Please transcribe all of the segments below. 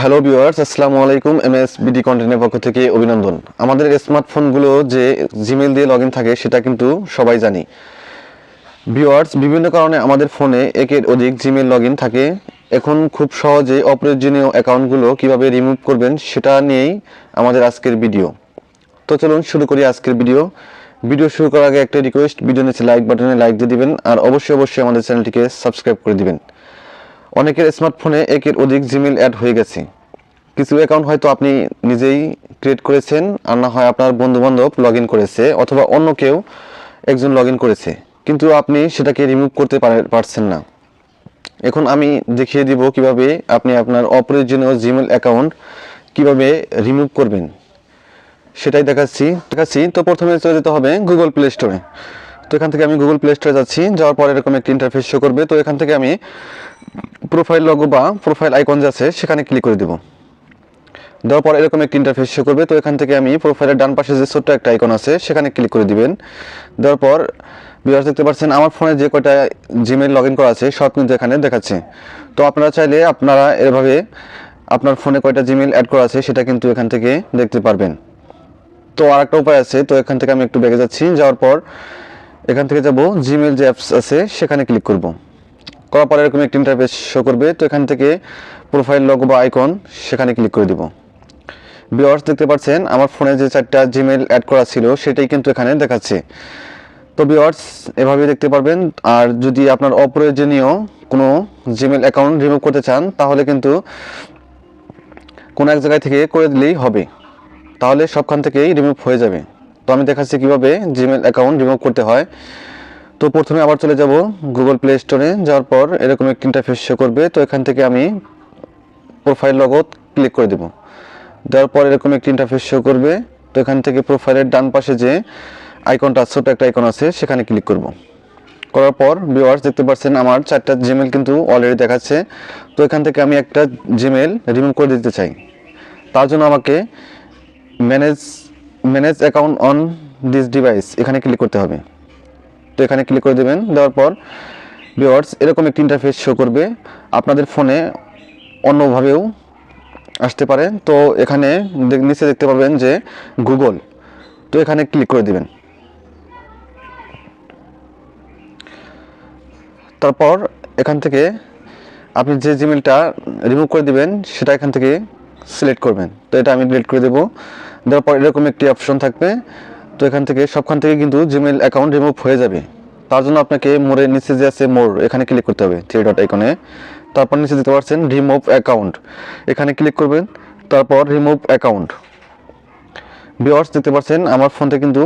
Hello viewers, আসসালামু আলাইকুম। MS BD কন্টেন্টের পক্ষ থেকে অভিনন্দন। আমাদের স্মার্টফোনগুলো যে জিমেইল দিয়ে লগইন থাকে সেটা কিন্তু সবাই জানি। ভিউয়ার্স, বিভিন্ন কারণে আমাদের ফোনে একের অধিক জিমেইল লগইন থাকে। এখন খুব সহজে অপ্রয়োজনীয় অ্যাকাউন্টগুলো কিভাবে রিমুভ করবেন সেটা নিয়েই আমাদের আজকের ভিডিও। তো চলুন শুরু করি আজকের ভিডিও শুরু করার আগে একটা রিকোয়েস্ট, ভিডিও নিচে লাইক বাটনে লাইক দিয়ে দিবেন আর অবশ্যই আমাদের চ্যানেলটিকে সাবস্ক্রাইব করে দিবেন। অনেকের স্মার্টফোনে একের অধিক জিমেইল অ্যাড হয়ে গেছে। কিছু অ্যাকাউন্ট হয়তো আপনি নিজেই ক্রিয়েট করেছেন, আর না হয় আপনার বন্ধুবান্ধব লগ ইন করেছে, অথবা অন্য কেউ একজন লগ ইন করেছে, কিন্তু আপনি সেটাকে রিমুভ করতে পারছেন না। এখন আমি দেখিয়ে দিব কিভাবে আপনি আপনার অপ্রয়োজনীয় জিমেইল অ্যাকাউন্ট কিভাবে রিমুভ করবেন, সেটাই দেখাচ্ছি। তো প্রথমে চলে যেতে হবে গুগল প্লে স্টোরে। তো এখান থেকে আমি গুগল প্লে স্টোরে যাচ্ছি। যাওয়ার পর এরকম একটি ইন্টারফেস শো করবে। তো এখান থেকে আমি প্রোফাইল লগো বা প্রোফাইল আইকন যে আছে সেখানে ক্লিক করে দেব। দেওয়ার পর এরকম একটি ইন্টারফেস শো করবে। তো এখান থেকে আমি প্রোফাইলের ডান পাশে যে ছোট্ট একটা আইকন আছে সেখানে ক্লিক করে দিবেন। দেওয়ার পর ভিউয়ার্স দেখতে পাচ্ছেন আমার ফোনে যে কয়টা জিমেইল লগ ইন করা আছে সব কিন্তু এখানে দেখাচ্ছে। তো আপনারা চাইলে আপনারা এভাবে আপনার ফোনে কয়টা জিমেইল অ্যাড করা আছে সেটা কিন্তু এখান থেকে দেখতে পারবেন। তো আর একটা উপায় আছে। তো এখান থেকে আমি একটু ব্যাগে যাচ্ছি। যাওয়ার পর এখান থেকে যাব জিমেইল যে অ্যাপস আছে সেখানে ক্লিক করব। করার পর এরকম একটি ইন্টারফেস শো করবে। তো এখান থেকে প্রোফাইল লগো বা আইকন সেখানে ক্লিক করে দিব। ভিউয়ার্স দেখতে পাচ্ছেন আমার ফোনে যে 4টা জিমেইল অ্যাড করা ছিল সেটাই কিন্তু এখানে দেখাচ্ছে। তো ভিউয়ার্স এভাবেই দেখতে পারবেন। আর যদি আপনার অপ্রয়োজনীয় কোনো জিমেইল অ্যাকাউন্ট রিমুভ করতে চান তাহলে কিন্তু কোনো এক জায়গায় থেকে করে দিলেই হবে, তাহলে সবখান থেকেই রিমুভ হয়ে যাবে। তো আমি দেখাচ্ছি কিভাবে জিমেইল অ্যাকাউন্ট রিমুভ করতে হয়। তো প্রথমে আবার চলে যাব গুগল প্লে স্টোরে। যাওয়ার পর এরকম একটি ইন্টারফেস শো করবে। তো এখান থেকে আমি প্রোফাইল লগো ক্লিক করে দেব। দেওয়ার পর এরকম একটি ইন্টারফেস শো করবে। তো এখান থেকে প্রোফাইলের ডান পাশে যে আইকনটা ছোট একটা আইকন আছে সেখানে ক্লিক করব। করার পর ভিউয়ার্স দেখতে পাচ্ছেন আমার 4টা জিমেইল কিন্তু অলরেডি দেখাচ্ছে। তো এখান থেকে আমি একটা জিমেইল রিমুভ করে দিতে চাই। তার জন্য আমাকে manage account on this device এখানে ক্লিক করতে হবে। তো এখানে ক্লিক করে দেবেন। দেওয়ার পর ভিউয়ার্স এরকম একটি ইন্টারফেস শো করবে। আপনাদের ফোনে অন্যভাবেও আসতে পারে। তো এখানে নিচে দেখতে পাবেন যে গুগল, তো এখানে ক্লিক করে দিবেন। তারপর এখান থেকে আপনি যে জিমেইলটা রিমুভ করে দিবেন সেটা এখান থেকে সিলেক্ট করবেন। তো এটা আমি ডিলিট করে দেবো। দেওয়ার পর এরকম একটি অপশন থাকবে। তো এখান থেকে সবখান থেকে কিন্তু জিমেইল অ্যাকাউন্ট রিমুভ হয়ে যাবে। তার জন্য আপনাকে মোড়ের নিচে যে আছে মোর এখানে ক্লিক করতে হবে, 3 ডট আইকনে। তারপর নিচে দিতে পারছেন রিমুভ অ্যাকাউন্ট, এখানে ক্লিক করবেন। তারপর রিমুভ অ্যাকাউন্ট। ভিউয়ার্স দেখতে পাচ্ছেন আমার ফোন থেকে কিন্তু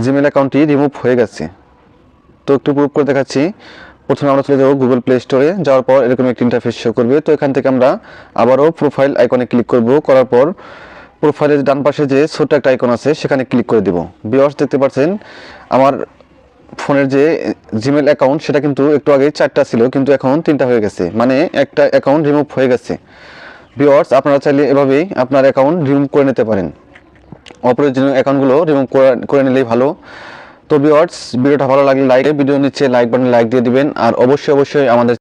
জিমেইল অ্যাকাউন্টটি রিমুভ হয়ে গেছে। তো একটু প্রুফ করে দেখাচ্ছি। প্রথমে আমরা চলে যাব গুগল প্লে স্টোরে। যাওয়ার পর এরকম একটি ইন্টারফেস শো করবে। তো এখান থেকে আমরা আবারও প্রোফাইল আইকনে ক্লিক করব। করার পর প্রোফাইলের ডান পাশে যে ছোট্ট একটা আইকন আছে সেখানে ক্লিক করে দেব। ভিউয়ার্স দেখতে পাচ্ছেন আমার ফোনের যে জিমেইল অ্যাকাউন্ট সেটা কিন্তু একটু আগে 4টা ছিল, কিন্তু এখন 3টা হয়ে গেছে, মানে একটা অ্যাকাউন্ট রিমুভ হয়ে গেছে। ভিউয়ার্স আপনারা চাইলে এভাবেই আপনার অ্যাকাউন্ট রিমুভ করে নিতে পারেন। অপ্রয়োজনীয় অ্যাকাউন্টগুলো রিমুভ করে নিলেই ভালো। তো ভিউয়ার্স ভিডিওটা ভালো লাগলে ভিডিও নিচে লাইক বাটনে লাইক দিয়ে দিবেন আর অবশ্যই আমাদের